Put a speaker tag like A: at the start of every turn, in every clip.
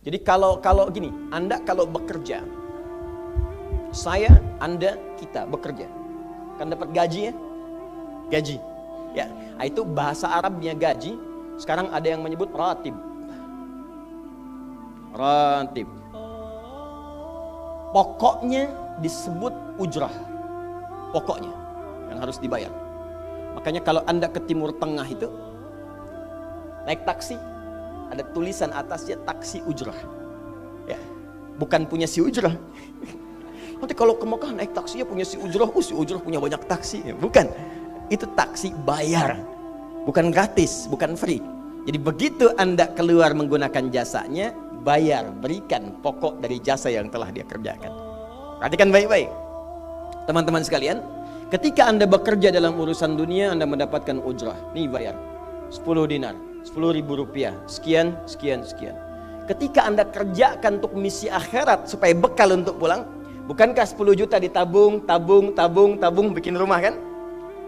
A: Jadi kalau gini, Anda kalau bekerja, saya, Anda, kita bekerja, kan dapat gaji ya? Gaji. Ya, itu bahasa Arabnya gaji. Sekarang ada yang menyebut ratib. Ratib. Pokoknya disebut ujrah. Pokoknya yang harus dibayar. Makanya kalau Anda ke Timur Tengah itu naik taksi, ada tulisan atasnya taksi ujrah. Ya, bukan punya si ujrah. Nanti kalau ke Mekah naik taksinya punya si ujrah, si ujrah punya banyak taksi. Ya, bukan. Itu taksi bayar. Bukan gratis, bukan free. Jadi begitu Anda keluar menggunakan jasanya, bayar, berikan pokok dari jasa yang telah dia kerjakan. Perhatikan baik-baik. Teman-teman sekalian, ketika Anda bekerja dalam urusan dunia, Anda mendapatkan ujrah. Nih bayar, 10 dinar, 10.000 rupiah, sekian, sekian, sekian. Ketika Anda kerjakan untuk misi akhirat supaya bekal untuk pulang, bukankah 10 juta ditabung, tabung, bikin rumah kan?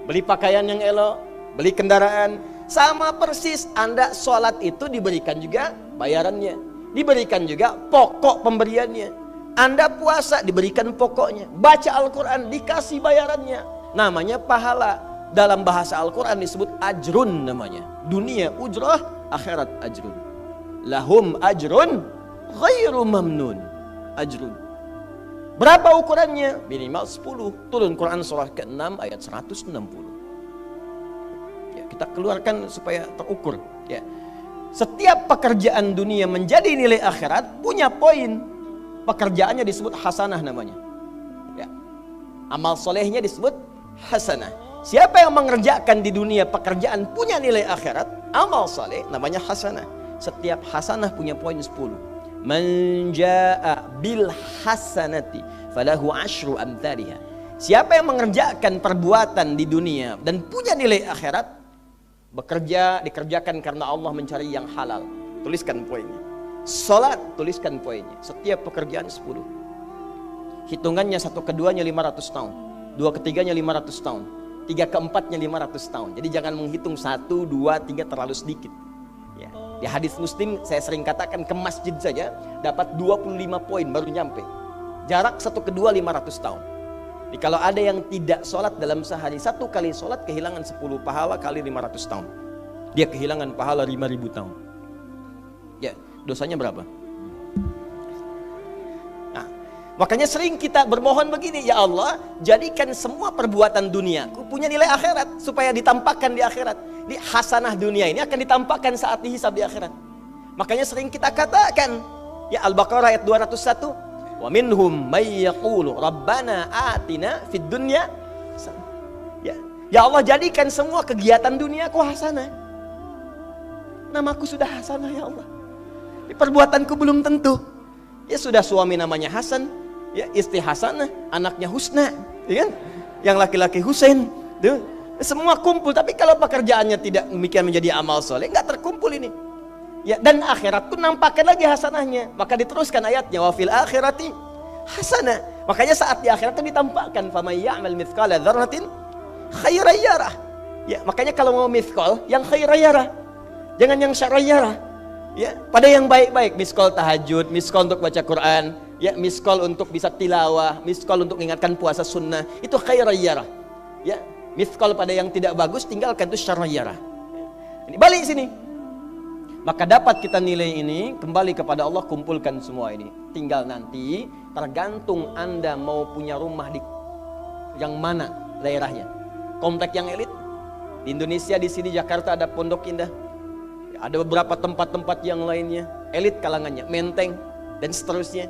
A: Beli pakaian yang elok, beli kendaraan. Sama persis Anda sholat itu diberikan juga bayarannya, diberikan juga pokok pemberiannya. Anda puasa diberikan pokoknya, baca Al-Quran dikasih bayarannya. Namanya pahala. Dalam bahasa Al-Quran disebut ajrun namanya. Dunia ujrah, akhirat ajrun. Lahum ajrun ghairu mamnun. Ajrun. Berapa ukurannya? Minimal 10. Turun Quran surah ke-6 ayat 160. Ya, kita keluarkan supaya terukur. Ya. Setiap pekerjaan dunia menjadi nilai akhirat punya poin. Pekerjaannya disebut hasanah namanya. Ya. Amal solehnya disebut hasanah. Siapa yang mengerjakan di dunia pekerjaan punya nilai akhirat, amal soleh namanya hasanah. Setiap hasanah punya poin 10. Man jaa bil hasanati falahu asyru amthaliha. Siapa yang mengerjakan perbuatan di dunia dan punya nilai akhirat, bekerja dikerjakan karena Allah mencari yang halal. Tuliskan poinnya. Salat, tuliskan poinnya. Setiap pekerjaan 10. Hitungannya 1 keduanya 500 tahun, 2 ketiganya 500 tahun, 3 keempatnya 500 tahun. Jadi jangan menghitung 1, 2, 3 terlalu sedikit. Ya. Di hadis Muslim saya sering katakan ke masjid saja dapat 25 poin baru nyampe. Jarak 1 kedua 500 tahun. Jadi kalau ada yang tidak sholat dalam sehari, 1 kali sholat kehilangan 10 pahala kali 500 tahun. Dia kehilangan pahala 5.000 tahun. Ya, dosanya berapa? Nah, makanya sering kita bermohon begini, ya Allah, jadikan semua perbuatan duniaku punya nilai akhirat supaya ditampakkan di akhirat. Di hasanah dunia ini akan ditampakkan saat dihisab di akhirat. Makanya sering kita katakan, ya Al-Baqarah ayat 201, wa minhum may yaqulu rabbana atina fid dunya. Ya Allah, jadikan semua kegiatan duniaku hasanah. Namaku sudah hasanah ya Allah. Perbuatanku belum tentu. Ya sudah suami namanya Hasan, ya istri Hasanah, anaknya Husna, ya kan? Yang laki-laki Husain, tuh. Semua kumpul, tapi kalau pekerjaannya tidak demikian menjadi amal soleh, nggak terkumpul ini. Ya, dan akhirat pun nampakkan lagi hasanahnya. Maka diteruskan ayatnya, wa fil akhirati hasanah. Makanya saat di akhirat itu ditampakkan, faman ya'mal mithqala dzarratin khairan yarah. Ya, makanya kalau mau mithqal, yang khairan yarah. Jangan yang syarran yarah. Ya, pada yang baik-baik, miskol tahajud, miskol untuk baca Quran, ya, miskol untuk bisa tilawah, miskol untuk mengingatkan puasa sunnah, itu khairan yarah. Ya, miskol pada yang tidak bagus, tinggalkan, itu syarran yarah. Ini balik sini. Maka dapat kita nilai ini, kembali kepada Allah, kumpulkan semua ini. Tinggal nanti, tergantung Anda mau punya rumah di yang mana daerahnya. Komplek yang elit. Di Indonesia, di sini Jakarta ada Pondok Indah. Ada beberapa tempat-tempat yang lainnya, elit kalangannya, Menteng, dan seterusnya.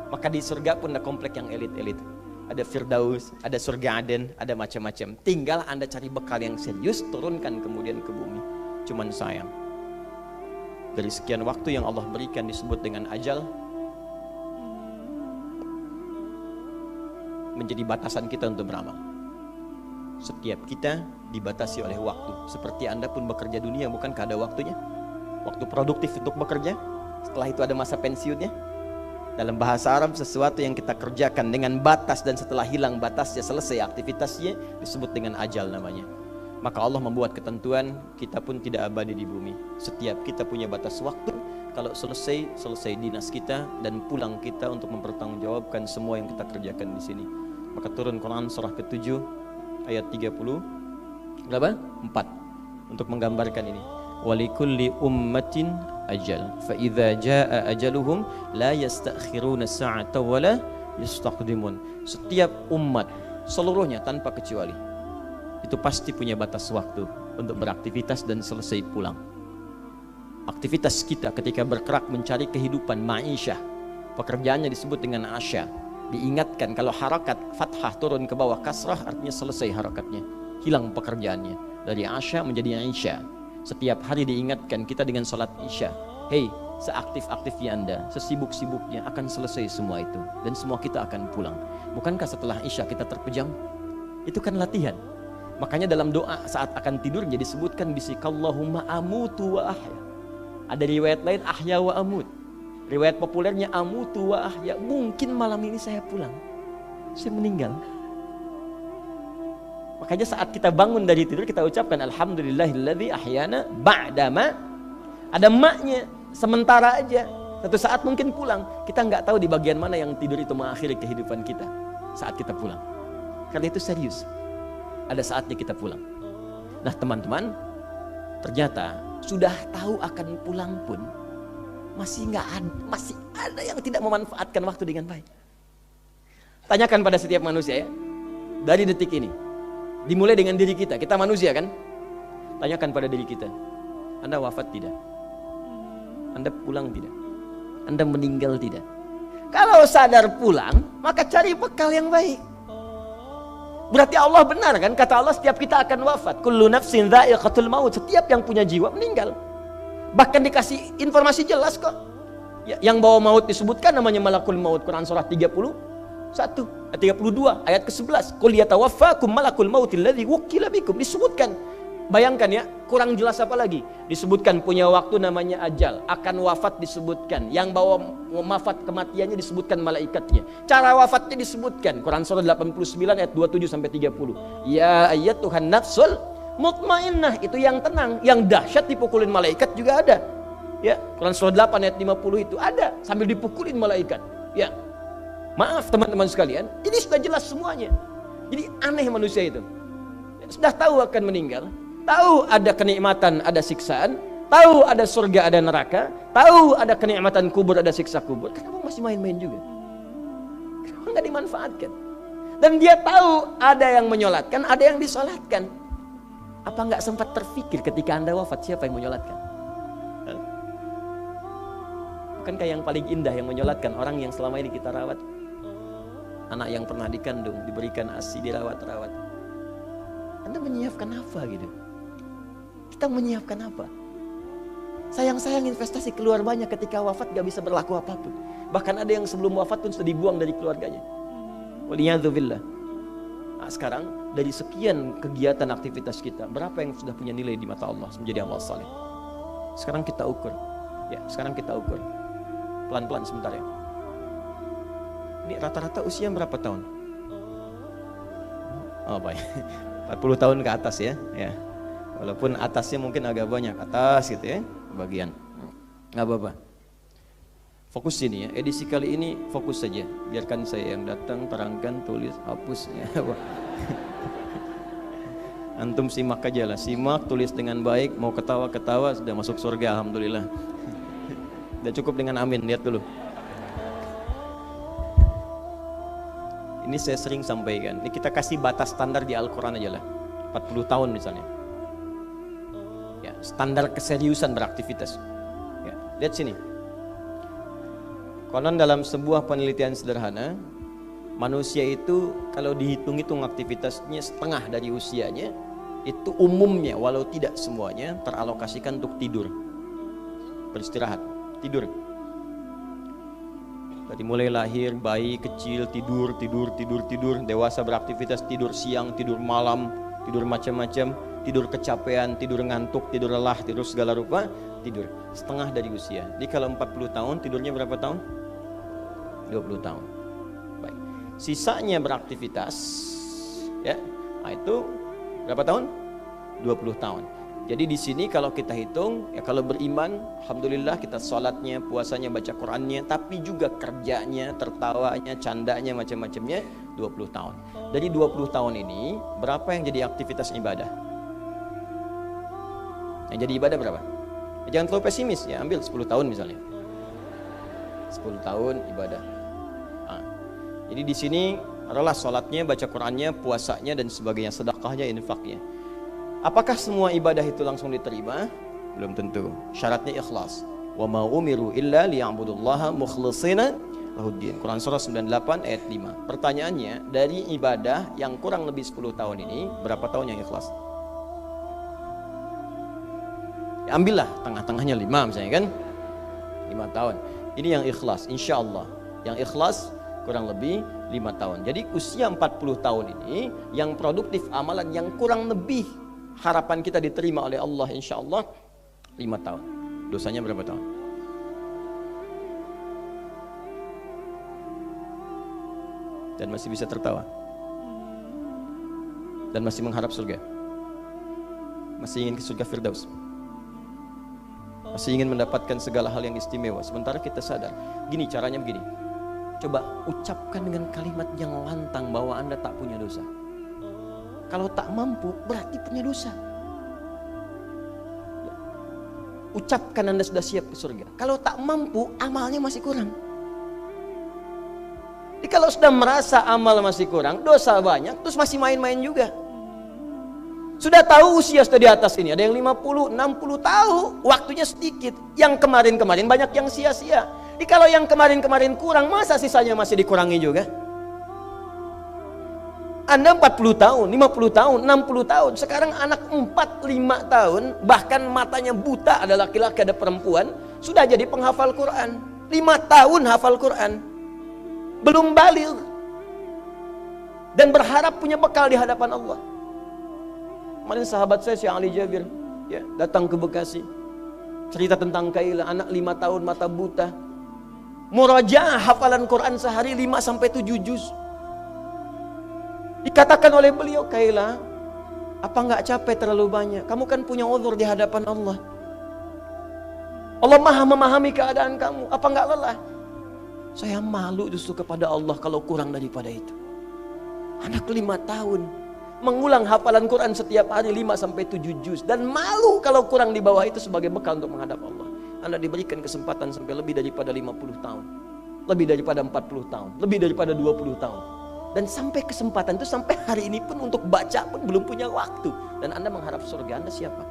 A: Maka di surga pun ada komplek yang elit-elit. Ada Firdaus, ada surga Aden, ada macam-macam. Tinggal Anda cari bekal yang serius, turunkan kemudian ke bumi. Cuman sayang, dari sekian waktu yang Allah berikan disebut dengan ajal, menjadi batasan kita untuk beramal. Setiap kita dibatasi oleh waktu. Seperti Anda pun bekerja dunia, bukankah ada waktunya? Waktu produktif untuk bekerja, setelah itu ada masa pensiunnya. Dalam bahasa Arab, sesuatu yang kita kerjakan dengan batas dan setelah hilang batasnya, selesai aktivitasnya, disebut dengan ajal namanya. Maka Allah membuat ketentuan, kita pun tidak abadi di bumi. Setiap kita punya batas waktu. kalau selesai dinas kita dan pulang kita untuk mempertanggungjawabkan semua yang kita kerjakan di sini. Maka turun Quran surah ke-7 ayat 30 berapa? 4 untuk menggambarkan ini. Walikulli ummatin ajal fa idza jaa ajaluhum la yastakhiruna sa'ata wa la yastaqdimun. Setiap umat seluruhnya tanpa kecuali itu pasti punya batas waktu untuk beraktivitas dan selesai pulang. Aktivitas kita ketika bergerak mencari kehidupan ma'isyah, pekerjaannya disebut dengan asya. Diingatkan kalau harakat fathah turun ke bawah kasrah artinya selesai harakatnya, hilang pekerjaannya. Dari asya menjadi isya. Setiap hari diingatkan kita dengan salat isya. Hei, seaktif-aktifnya Anda, sesibuk-sibuknya akan selesai semua itu dan semua kita akan pulang. Bukankah setelah isya kita terpejam? Itu kan latihan. Makanya dalam doa saat akan tidur jadi disebutkan bisikallahumma amutu wa ahya. Ada riwayat lain ahya wa amut. Riwayat populernya amutu wa ahya. Mungkin malam ini saya pulang, saya meninggal. Makanya saat kita bangun dari tidur kita ucapkan alhamdulillahilladzi ahyana ba'dama. Ada maknya, sementara aja. Satu saat mungkin pulang. Kita nggak tahu di bagian mana yang tidur itu mengakhiri kehidupan kita saat kita pulang. Karena itu serius. Ada saatnya kita pulang. Nah teman-teman, ternyata sudah tahu akan pulang pun masih ada yang tidak memanfaatkan waktu dengan baik. Tanyakan pada setiap manusia ya. Dari detik ini, dimulai dengan diri kita. Kita manusia kan? Tanyakan pada diri kita. Anda wafat tidak? Anda pulang tidak? Anda meninggal tidak? Kalau sadar pulang, maka cari bekal yang baik. Berarti Allah benar kan? Kata Allah setiap kita akan wafat. Kullu nafsin dha'iqatul maut. Setiap yang punya jiwa meninggal. Bahkan dikasih informasi jelas kok. Yang bawa maut disebutkan namanya malakul maut. Quran surah 32 ayat ke-11. Qul yatawaffakum malakul mautil ladzi wukkila bikum. Disebutkan. Bayangkan ya, kurang jelas apa lagi? Disebutkan punya waktu namanya ajal, akan wafat disebutkan, yang bawa wafat kematiannya disebutkan malaikatnya. Cara wafatnya disebutkan, Quran surah 89 ayat 27 sampai 30. Ya ayyatuhan nafsul mutmainnah, itu yang tenang, yang dahsyat dipukulin malaikat juga ada. Ya, Quran surah 8 ayat 50 itu ada sambil dipukulin malaikat. Ya. Maaf teman-teman sekalian, ini sudah jelas semuanya. Jadi aneh manusia itu. Sudah tahu akan meninggal, tahu ada kenikmatan, ada siksaan, tahu ada surga, ada neraka, tahu ada kenikmatan kubur, ada siksa kubur. Kenapa masih main-main juga? Kenapa nggak dimanfaatkan? Dan dia tahu ada yang menyolatkan, ada yang disolatkan. Apa nggak sempat terfikir ketika Anda wafat siapa yang menyolatkan? Bukankah yang paling indah yang menyolatkan orang yang selama ini kita rawat? Anak yang pernah dikandung, diberikan ASI, dirawat-rawat. Anda menyiapkan apa gitu? Kita menyiapkan apa? Sayang-sayang investasi keluar banyak ketika wafat gak bisa berlaku apapun. Bahkan ada yang sebelum wafat pun sudah dibuang dari keluarganya. Waliyadzubillah. Nah, sekarang dari sekian kegiatan aktivitas kita, berapa yang sudah punya nilai di mata Allah menjadi amal saleh? Sekarang kita ukur. Ya, sekarang kita ukur. Pelan-pelan sebentar ya. Ini rata-rata usia berapa tahun? Oh baik. 40 tahun ke atas ya. Ya. Walaupun atasnya mungkin agak banyak, atas gitu ya, bagian. Nggak apa-apa. Fokus sini ya. Edisi kali ini fokus saja. Biarkan saya yang datang, terangkan, tulis, hapus ya. Antum simak aja lah, simak, tulis dengan baik, mau ketawa-ketawa sudah masuk surga alhamdulillah. Udah cukup dengan amin, lihat dulu. Ini saya sering sampaikan, ini kita kasih batas standar di Al-Quran aja lah, 40 tahun misalnya. Ya, standar keseriusan beraktivitas. Ya, lihat sini. Konon dalam sebuah penelitian sederhana, manusia itu kalau dihitung-hitung aktivitasnya setengah dari usianya, itu umumnya walau tidak semuanya teralokasikan untuk tidur, beristirahat, tidur. Dari mulai lahir, bayi kecil tidur, dewasa beraktivitas tidur siang, tidur malam, tidur macam-macam, tidur kecapean, tidur ngantuk, tidur lelah, tidur segala rupa, tidur. Setengah dari usia. Jadi kalau 40 tahun, tidurnya berapa tahun? 20 tahun. Baik. Sisanya beraktivitas, ya. Nah itu berapa tahun? 20 tahun. Jadi di sini kalau kita hitung, ya kalau beriman, alhamdulillah kita sholatnya, puasanya, baca Qurannya, tapi juga kerjanya, tertawanya, candanya, macam-macamnya 20 tahun. Dari 20 tahun ini, berapa yang jadi aktivitas ibadah? Yang jadi ibadah berapa? Ya, jangan terlalu pesimis, ya ambil 10 tahun misalnya. 10 tahun ibadah. Nah, jadi di sini adalah sholatnya, baca Qurannya, puasanya, dan sebagainya, sedekahnya, infaknya. Apakah semua ibadah itu langsung diterima? Belum tentu. Syaratnya ikhlas. Wa ma umiru illa liya'budullaha mukhlishina lahuddin. Quran surah 98 ayat 5. Pertanyaannya, dari ibadah yang kurang lebih 10 tahun ini, berapa tahun yang ikhlas? Ya, ambillah tengah-tengahnya 5 misalnya kan. 5 tahun. Ini yang ikhlas, insya Allah. Yang ikhlas kurang lebih 5 tahun. Jadi usia 40 tahun ini yang produktif amalan yang kurang lebih harapan kita diterima oleh Allah insya Allah 5 tahun. Dosanya berapa tahun? Dan masih bisa tertawa. Dan masih mengharap surga. Masih ingin ke surga Firdaus. Masih ingin mendapatkan segala hal yang istimewa. Sementara kita sadar, gini caranya begini. Coba ucapkan dengan kalimat yang lantang bahwa Anda tak punya dosa. Kalau tak mampu, berarti punya dosa. Ucapkan Anda sudah siap ke surga. Kalau tak mampu, amalnya masih kurang. Jadi kalau sudah merasa amal masih kurang, dosa banyak, terus masih main-main juga. Sudah tahu usia sudah di atas ini, ada yang 50, 60 tahu, waktunya sedikit. Yang kemarin-kemarin banyak yang sia-sia. Jadi kalau yang kemarin-kemarin kurang, masa sisanya masih dikurangi juga? Anda 40 tahun, 50 tahun, 60 tahun. Sekarang anak 4, 5 tahun, bahkan matanya buta, ada laki-laki, ada perempuan, sudah jadi penghafal Quran. 5 tahun hafal Quran. Belum baligh. Dan berharap punya bekal di hadapan Allah. Kemarin sahabat saya, Syekh Ali Jabir, ya, datang ke Bekasi. Cerita tentang Kaila, anak 5 tahun, mata buta. Murajaah hafalan Quran sehari 5-7 juz. Dikatakan oleh beliau, Kaila, apa enggak capek terlalu banyak? Kamu kan punya uzur di hadapan Allah. Allah maha memahami keadaan kamu. Apa enggak lelah? Saya malu justru kepada Allah kalau kurang daripada itu. Anak 5 tahun mengulang hafalan Quran setiap hari 5-7 juz. Dan malu kalau kurang di bawah itu sebagai bekal untuk menghadap Allah. Anda diberikan kesempatan sampai lebih daripada 50 tahun. Lebih daripada 40 tahun. Lebih daripada 20 tahun. Dan sampai kesempatan itu sampai hari ini pun untuk baca pun belum punya waktu. Dan Anda mengharap surga, Anda siapa?